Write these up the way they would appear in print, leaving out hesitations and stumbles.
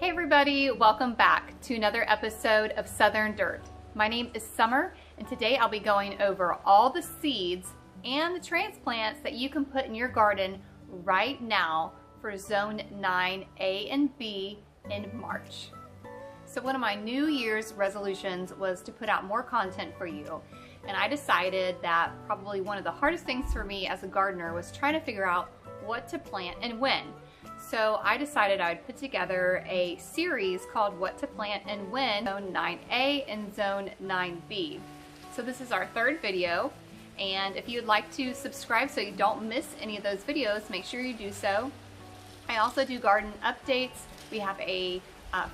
Hey everybody, welcome back to another episode of Southern Dirt. My name is Summer, and today I'll be going over all the seeds and the transplants that you can put in your garden right now for Zone 9A and B in March. So one of my New Year's resolutions was to put out more content for you, and I decided that probably one of the hardest things for me as a gardener was trying to figure out what to plant and when. So I decided I'd put together a series called What to Plant and When, Zone 9A and Zone 9B. So this is our third video, and if you'd like to subscribe so you don't miss any of those videos, make sure you do so. I also do garden updates. We have a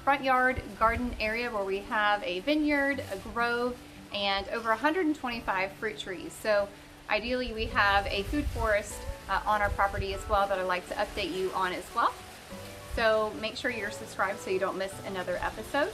front yard garden area where we have a vineyard, a grove, and over 125 fruit trees. So ideally we have a food forest on our property as well that I'd like to update you on as well. So make sure you're subscribed so you don't miss another episode.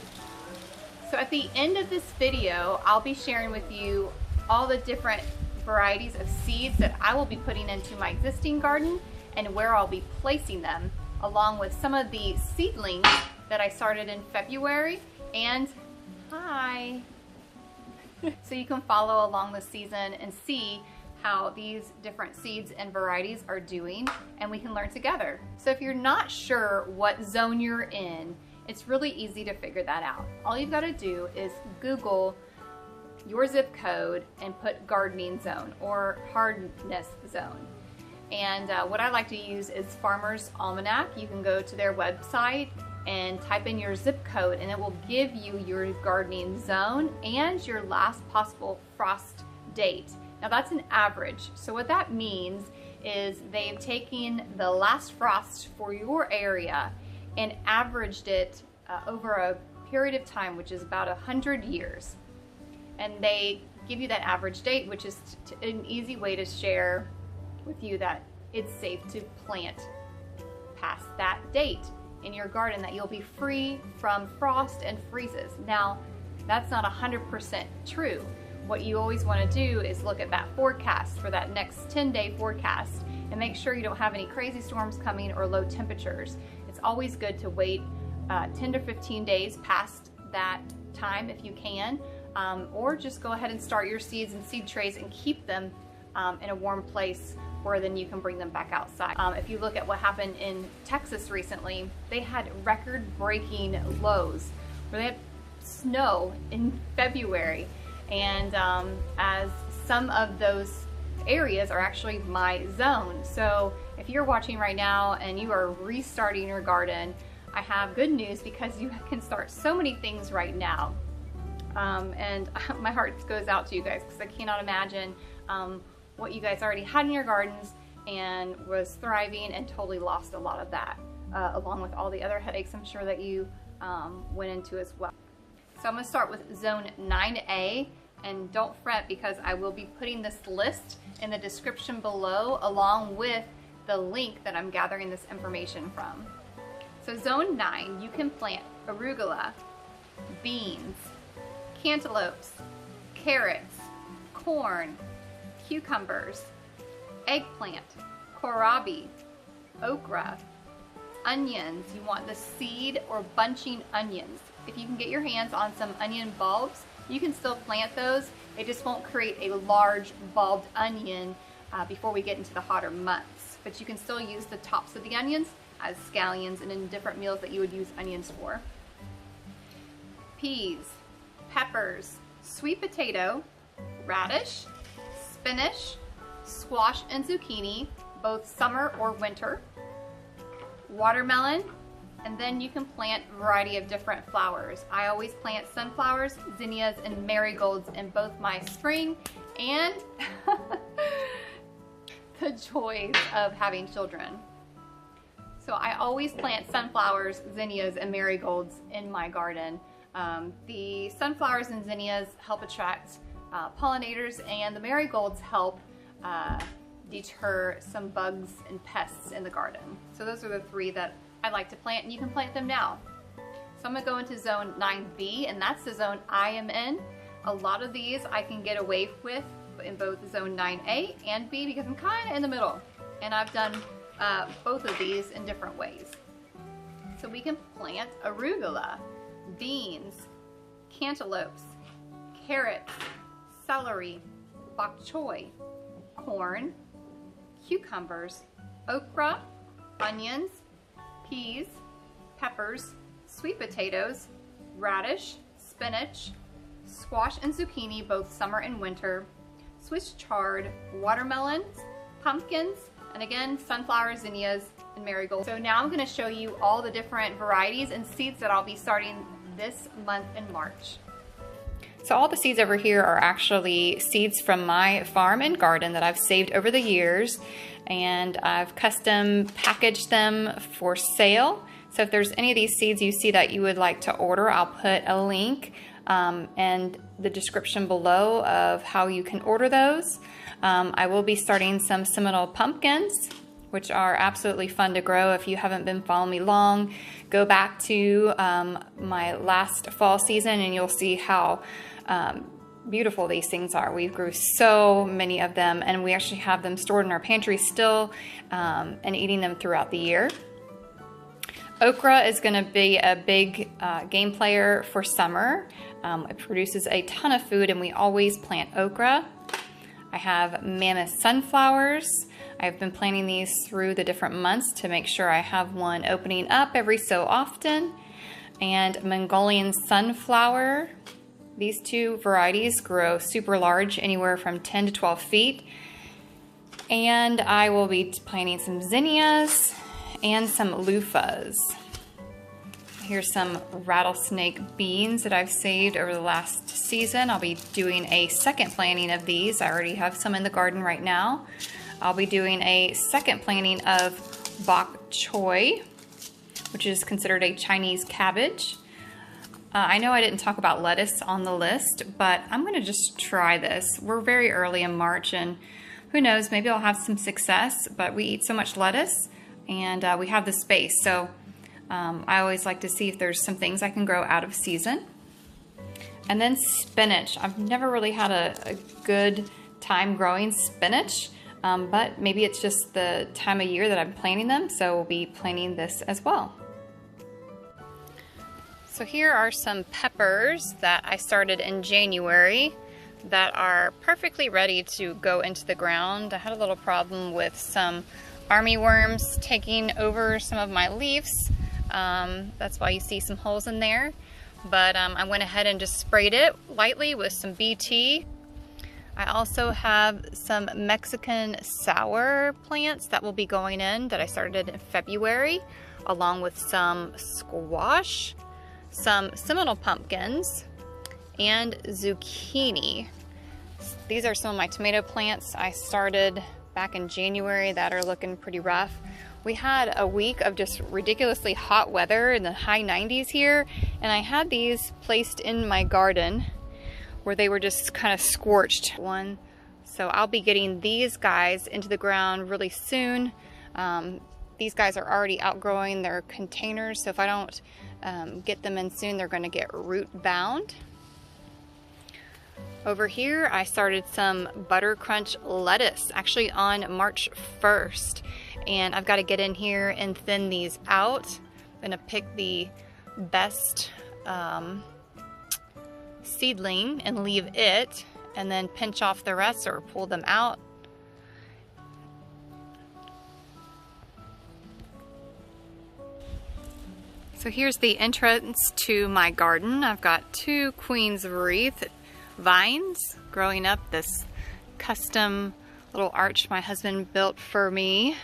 So at the end of this video, I'll be sharing with you all the different varieties of seeds that I will be putting into my existing garden and where I'll be placing them, along with some of the seedlings that I started in February. And hi! So you can follow along the season and see how these different seeds and varieties are doing, and we can learn together. So if you're not sure what zone you're in, it's really easy to figure that out. All you've got to do is Google your zip code and put gardening zone or hardness zone. And what I like to use is Farmer's Almanac. You can go to their website and type in your zip code, and it will give you your gardening zone and your last possible frost date. Now that's an average. So what that means is they've taken the last frost for your area and averaged it over a period of time, which is about 100 years. And they give you that average date, which is an easy way to share with you that it's safe to plant past that date in your garden, that you'll be free from frost and freezes. Now, that's not 100% true. What you always want to do is look at that forecast for that next 10-day forecast and make sure you don't have any crazy storms coming or low temperatures. It's always good to wait 10 to 15 days past that time if you can, or just go ahead and start your seeds in seed trays and keep them in a warm place where then you can bring them back outside. If you look at what happened in Texas recently, they had record-breaking lows where they had snow in February. And as some of those areas are actually my zone. So if you're watching right now and you are restarting your garden, I have good news because you can start so many things right now. And my heart goes out to you guys because I cannot imagine what you guys already had in your gardens and was thriving and totally lost a lot of that, along with all the other headaches I'm sure that you went into as well. So I'm going to start with Zone 9A, and don't fret because I will be putting this list in the description below along with the link that I'm gathering this information from. So Zone 9, you can plant arugula, beans, cantaloupes, carrots, corn, cucumbers, eggplant, kohlrabi, okra, onions. You want the seed or bunching onions. If you can get your hands on some onion bulbs, you can still plant those. It just won't create a large bulbed onion before we get into the hotter months. But you can still use the tops of the onions as scallions and in different meals that you would use onions for. Peas, peppers, sweet potato, radish, spinach, squash and zucchini, both summer or winter, watermelon, and then you can plant a variety of different flowers. I always plant sunflowers, zinnias, and marigolds in both my spring and the joys of having children. So I always plant sunflowers, zinnias, and marigolds in my garden. The sunflowers and zinnias help attract pollinators, and the marigolds help deter some bugs and pests in the garden. So those are the three that I like to plant, and you can plant them now. So I'm going to go into Zone 9B, and that's the zone I am in. A lot of these I can get away with in both Zone 9A and B because I'm kind of in the middle, and I've done both of these in different ways. So we can plant arugula, beans, cantaloupes, carrots, celery, bok choy, corn, cucumbers, okra, onions, peas, peppers, sweet potatoes, radish, spinach, squash and zucchini, both summer and winter, Swiss chard, watermelons, pumpkins, and again, sunflower, zinnias, and marigolds. So now I'm going to show you all the different varieties and seeds that I'll be starting this month in March. So all the seeds over here are actually seeds from my farm and garden that I've saved over the years, and I've custom packaged them for sale. So if there's any of these seeds you see that you would like to order, I'll put a link and the description below of how you can order those. I will be starting some Seminal Pumpkins, which are absolutely fun to grow. If you haven't been following me long, go back to my last fall season and you'll see how beautiful these things are. We grew so many of them, and we actually have them stored in our pantry still and eating them throughout the year. Okra is going to be a big game player for summer. It produces a ton of food, and we always plant okra. I have mammoth sunflowers. I've been planting these through the different months to make sure I have one opening up every so often. And Mongolian Sunflower. These two varieties grow super large, anywhere from 10 to 12 feet. And I will be planting some zinnias and some loofahs. Here's some rattlesnake beans that I've saved over the last season. I'll be doing a second planting of these. I already have some in the garden right now. I'll be doing a second planting of Bok Choy, which is considered a Chinese cabbage. I know I didn't talk about lettuce on the list, but I'm gonna just try this. We're very early in March, and who knows, maybe I'll have some success, but we eat so much lettuce and we have the space. So I always like to see if there's some things I can grow out of season. And then spinach. I've never really had a good time growing spinach, but maybe it's just the time of year that I'm planting them, so we'll be planting this as well. So here are some peppers that I started in January that are perfectly ready to go into the ground. I had a little problem with some army worms taking over some of my leaves. That's why you see some holes in there. But I went ahead and just sprayed it lightly with some BT. I also have some Mexican sour plants that will be going in that I started in February, along with some squash, some Seminal pumpkins, and zucchini. These are some of my tomato plants I started back in January that are looking pretty rough. We had a week of just ridiculously hot weather in the high 90s here, and I had these placed in my garden where they were just kind of scorched. So I'll be getting these guys into the ground really soon. These guys are already outgrowing their containers, so if I don't get them in soon, they're going to get root bound. Over here, I started some Butter Crunch lettuce, actually on March 1st. And I've got to get in here and thin these out. I'm going to pick the best seedling and leave it, and then pinch off the rest or pull them out. So here's the entrance to my garden. I've got 2 Queen's Wreath vines growing up this custom little arch my husband built for me,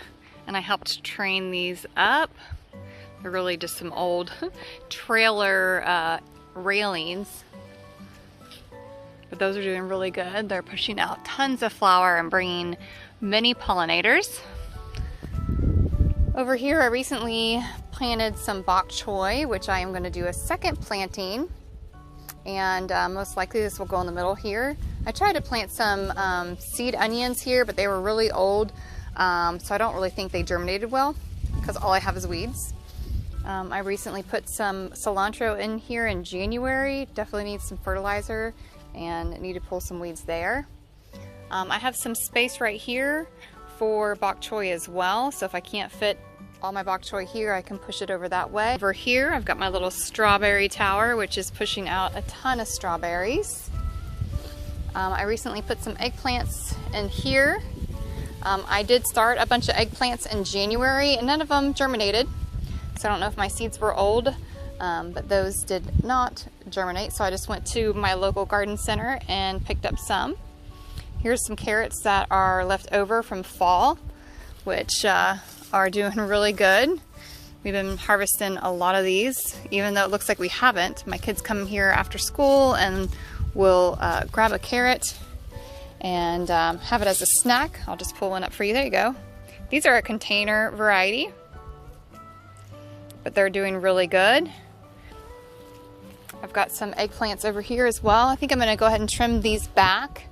and I helped train these up. They're really just some old trailer railings, but those are doing really good. They're pushing out tons of flower and bringing many pollinators. Over here I recently planted some Bok Choy, which I am going to do a second planting, and most likely this will go in the middle here. I tried to plant some seed onions here, but they were really old, so I don't really think they germinated well because all I have is weeds. I recently put some cilantro in here in January. Definitely need some fertilizer and need to pull some weeds there. I have some space right here for Bok Choy as well, so if I can't fit all my bok choy here, I can push it over that way. Over here, I've got my little strawberry tower, which is pushing out a ton of strawberries. I recently put some eggplants in here. I did start a bunch of eggplants in January and none of them germinated. So I don't know if my seeds were old, but those did not germinate. So I just went to my local garden center and picked up some. Here's some carrots that are left over from fall, which are doing really good. We've been harvesting a lot of these, even though it looks like we haven't. My kids come here after school and will grab a carrot and have it as a snack. I'll just pull one up for you. There you go. These are a container variety, but they're doing really good. I've got some eggplants over here as well. I think I'm going to go ahead and trim these back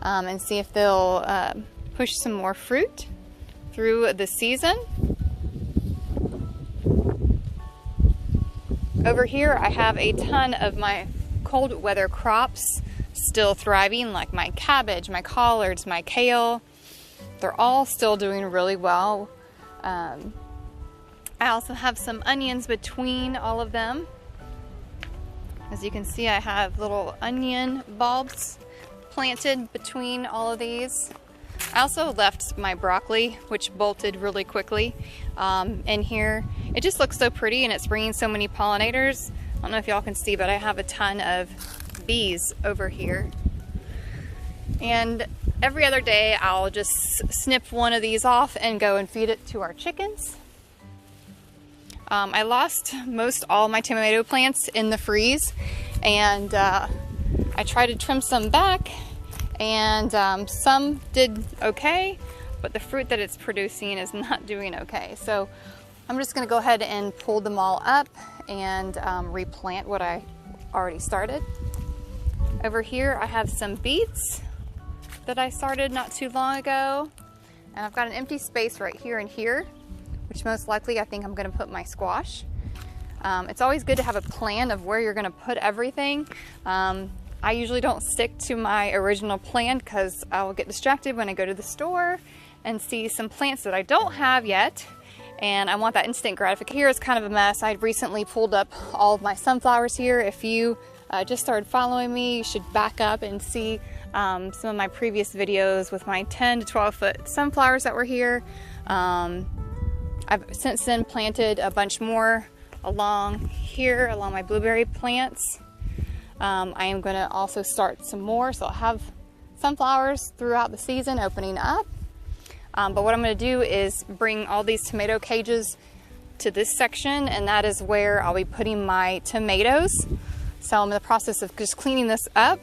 and see if they'll push some more fruit through the season. Over here I have a ton of my cold weather crops still thriving, like my cabbage, my collards, my kale. They're all still doing really well. I also have some onions between all of them. As you can see, I have little onion bulbs planted between all of these. I also left my broccoli, which bolted really quickly, in here. It just looks so pretty and it's bringing so many pollinators. I don't know if y'all can see, but I have a ton of bees over here. And every other day I'll just snip one of these off and go and feed it to our chickens. I lost most all my tomato plants in the freeze, and I tried to trim some back, and some did okay, but the fruit that it's producing is not doing okay. So I'm just going to go ahead and pull them all up and replant what I already started. Over here I have some beets that I started not too long ago, and I've got an empty space right here and here, which most likely I think I'm going to put my squash. It's always good to have a plan of where you're going to put everything. I usually don't stick to my original plan because I will get distracted when I go to the store and see some plants that I don't have yet, and I want that instant gratification. Here is kind of a mess. I recently pulled up all of my sunflowers here. If you just started following me, you should back up and see some of my previous videos with my 10 to 12 foot sunflowers that were here. I've since then planted a bunch more along here, along my blueberry plants. I am going to also start some more, so I'll have sunflowers throughout the season opening up. But what I'm going to do is bring all these tomato cages to this section, and that is where I'll be putting my tomatoes. So I'm in the process of just cleaning this up.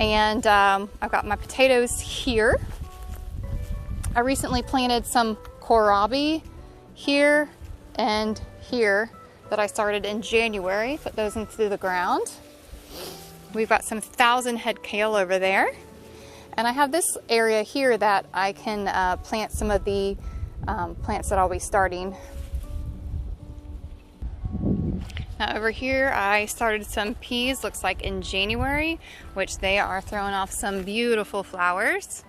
And I've got my potatoes here. I recently planted some kohlrabi here and here that I started in January. Put those into the ground. We've got some 1,000 head kale over there. And I have this area here that I can plant some of the plants that I'll be starting. Now over here I started some peas, looks like in January, which they are throwing off some beautiful flowers.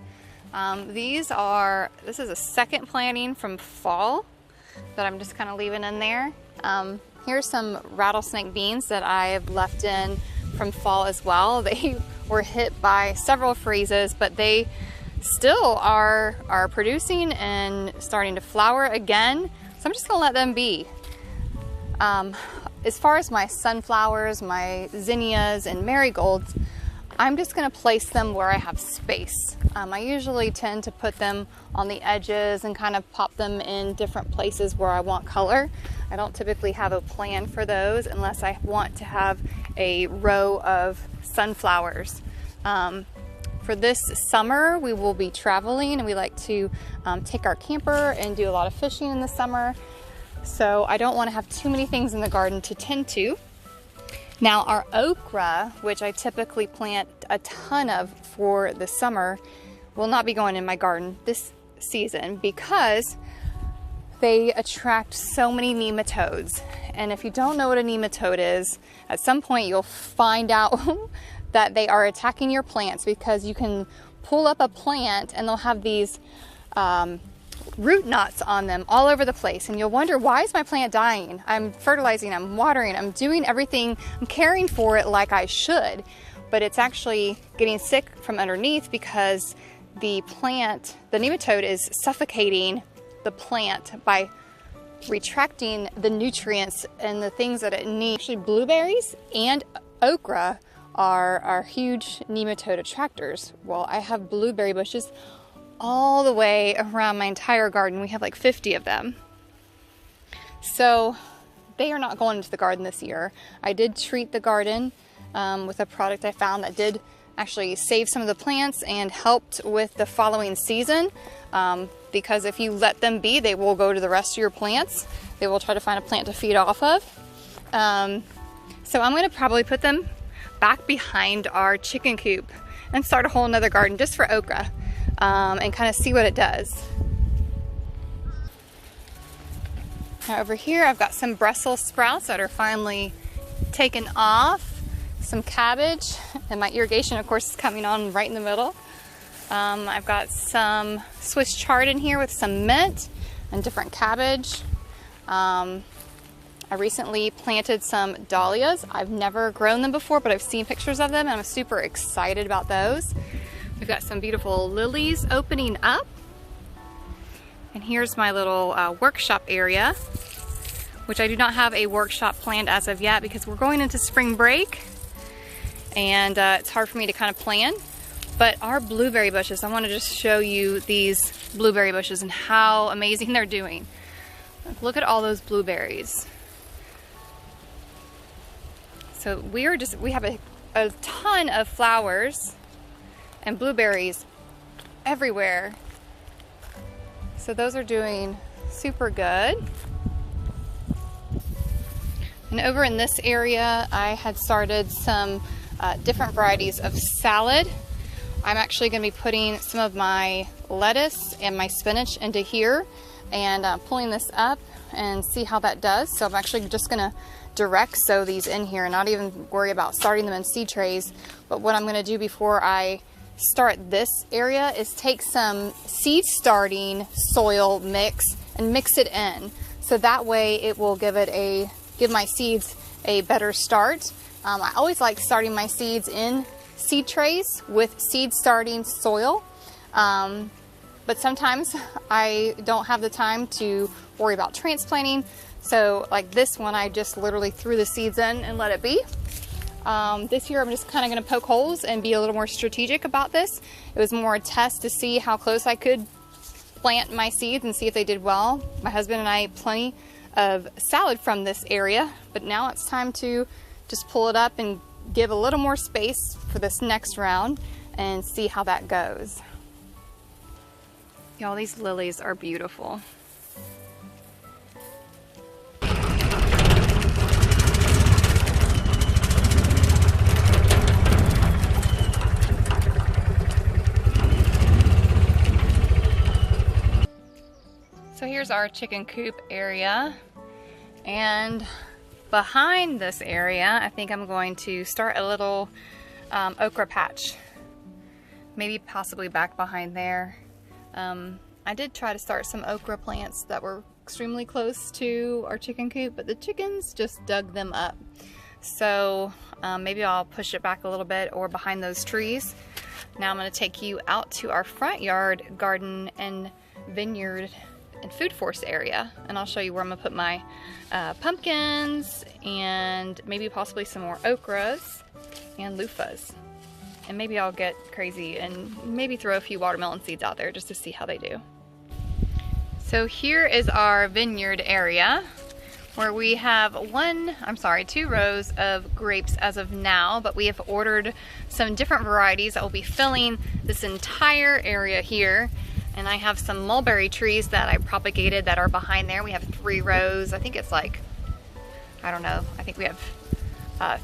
This is a second planting from fall that I'm just kind of leaving in there. Here's some rattlesnake beans that I've left in from fall as well. They were hit by several freezes, but they still are producing and starting to flower again. So I'm just gonna let them be. As far as my sunflowers, my zinnias and marigolds, I'm just going to place them where I have space. I usually tend to put them on the edges and kind of pop them in different places where I want color. I don't typically have a plan for those unless I want to have a row of sunflowers. For this summer, we will be traveling, and we like to take our camper and do a lot of fishing in the summer. So I don't want to have too many things in the garden to tend to. Now our okra, which I typically plant a ton of for the summer, will not be going in my garden this season because they attract so many nematodes. And if you don't know what a nematode is, at some point you'll find out that they are attacking your plants, because you can pull up a plant and they'll have these root knots on them all over the place, and you'll wonder, why is my plant dying? I'm fertilizing, I'm watering, I'm doing everything, I'm caring for it like I should, but it's actually getting sick from underneath because the plant, the nematode, is suffocating the plant by retracting the nutrients and the things that it needs. Actually, blueberries and okra are huge nematode attractors. Well, I have blueberry bushes all the way around my entire garden. We have like 50 of them. So they are not going into the garden this year. I did treat the garden with a product I found that did actually save some of the plants and helped with the following season, because if you let them be, they will go to the rest of your plants. They will try to find a plant to feed off of. So I'm going to probably put them back behind our chicken coop and start a whole nother garden just for okra, and kind of see what it does. Now over here I've got some Brussels sprouts that are finally taken off, some cabbage, and my irrigation of course is coming on right in the middle. I've got some Swiss chard in here with some mint and different cabbage. I recently planted some dahlias. I've never grown them before, but I've seen pictures of them and I'm super excited about those. We've got some beautiful lilies opening up. And here's my little workshop area, which I do not have a workshop planned as of yet because we're going into spring break and it's hard for me to kind of plan. But our blueberry bushes, I want to just show you these blueberry bushes and how amazing they're doing. Look at all those blueberries. So we have a ton of flowers and blueberries everywhere. So those are doing super good. And over in this area, I had started some different varieties of salad. I'm actually going to be putting some of my lettuce and my spinach into here and pulling this up and see how that does. So I'm actually just going to direct sow these in here and not even worry about starting them in seed trays. But what I'm going to do before I start this area is take some seed starting soil mix and mix it in. So that way it will give my seeds a better start. I always like starting my seeds in seed trays with seed starting soil. But sometimes I don't have the time to worry about transplanting. So like this one, I just literally threw the seeds in and let it be. This year I'm just kind of going to poke holes and be a little more strategic about this. It was more a test to see how close I could plant my seeds and see if they did well. My husband and I ate plenty of salad from this area, but now it's time to just pull it up and give a little more space for this next round and see how that goes. Y'all, these lilies are beautiful. So here's our chicken coop area, and behind this area I think I'm going to start a little okra patch, maybe possibly back behind there. I did try to start some okra plants that were extremely close to our chicken coop, but the chickens just dug them up. So maybe I'll push it back a little bit or behind those trees. Now I'm going to take you out to our front yard garden and vineyard and food forest area, and I'll show you where I'm gonna put my pumpkins and maybe possibly some more okras and loofahs. And maybe I'll get crazy and maybe throw a few watermelon seeds out there just to see how they do. So here is our vineyard area where we have two rows of grapes as of now, but we have ordered some different varieties that will be filling this entire area here. And I have some mulberry trees that I propagated that are behind there. We have 3 rows. I think it's like, I don't know, I think we have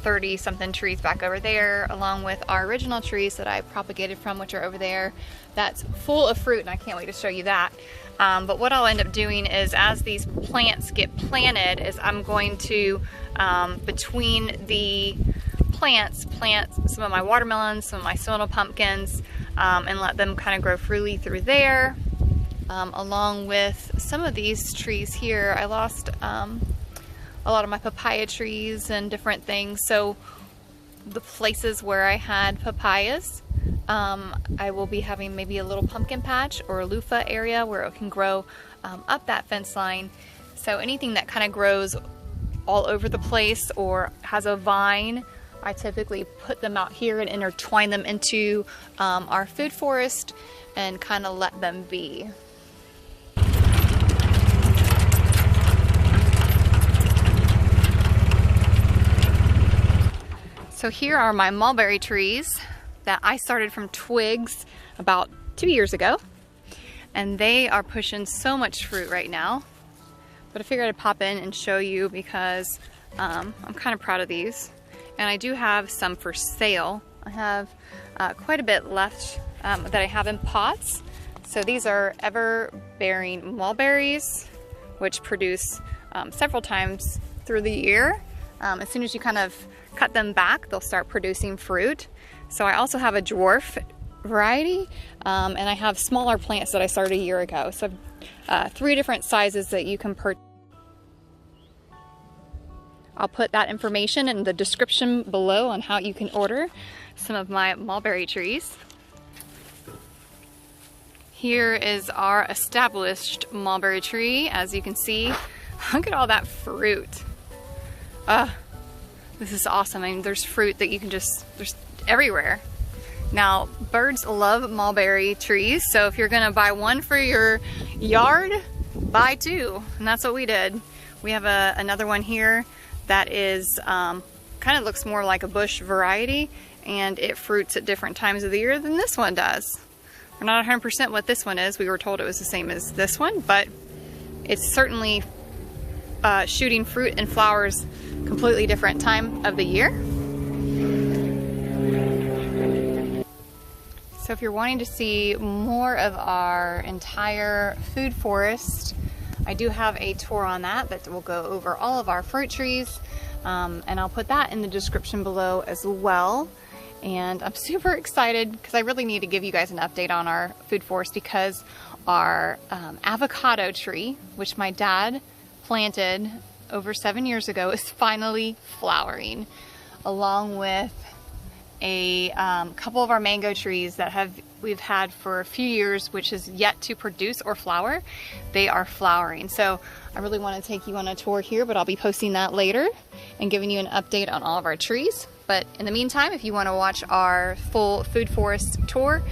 30 something trees back over there, along with our original trees that I propagated from, which are over there. That's full of fruit, and I can't wait to show you that. But what I'll end up doing is, as these plants get planted, is I'm going to, between the plants, plant some of my watermelons, some of my seminal pumpkins, and let them kind of grow freely through there. along with some of these trees here. I lost a lot of my papaya trees and different things, so the places where I had papayas, I will be having maybe a little pumpkin patch or a loofah area where it can grow up that fence line. So anything that kind of grows all over the place or has a vine, I typically put them out here and intertwine them into our food forest and kind of let them be. So here are my mulberry trees that I started from twigs about 2 years ago, and they are pushing so much fruit right now. But I figured I'd pop in and show you because I'm kind of proud of these, and I do have some for sale. I have quite a bit left that I have in pots. So these are ever-bearing mulberries, which produce several times through the year. As soon as you kind of cut them back, they'll start producing fruit. So I also have a dwarf variety, and I have smaller plants that I started a year ago. So 3 different sizes that you can purchase. I'll put that information in the description below on how you can order some of my mulberry trees. Here is our established mulberry tree. As you can see, look at all that fruit. This is awesome. I mean, there's fruit that you can there's everywhere. Now, birds love mulberry trees, so if you're gonna buy one for your yard, buy 2, and that's what we did. We have another one here that is kind of looks more like a bush variety, and it fruits at different times of the year than this one does. We're not 100% what this one is. We were told it was the same as this one, but it's certainly shooting fruit and flowers completely different time of the year. So if you're wanting to see more of our entire food forest, I do have a tour on that will go over all of our fruit trees, and I'll put that in the description below as well. And I'm super excited because I really need to give you guys an update on our food forest, because our avocado tree, which my dad planted over 7 years ago, is finally flowering, along with a couple of our mango trees that we've had for a few years, which is yet to produce or flower. They are flowering. So I really want to take you on a tour here, but I'll be posting that later and giving you an update on all of our trees. But in the meantime, if you want to watch our full food forest tour,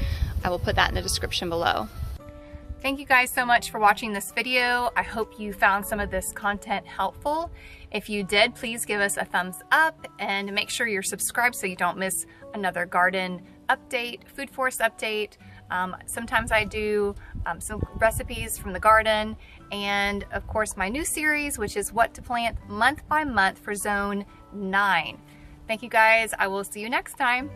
I will put that in the description below. Thank you guys so much for watching this video. I hope you found some of this content helpful. If you did, please give us a thumbs up and make sure you're subscribed so you don't miss another garden update, food forest update. Sometimes I do some recipes from the garden, and of course my new series, which is what to plant month by month for Zone 9. Thank you guys. I will see you next time.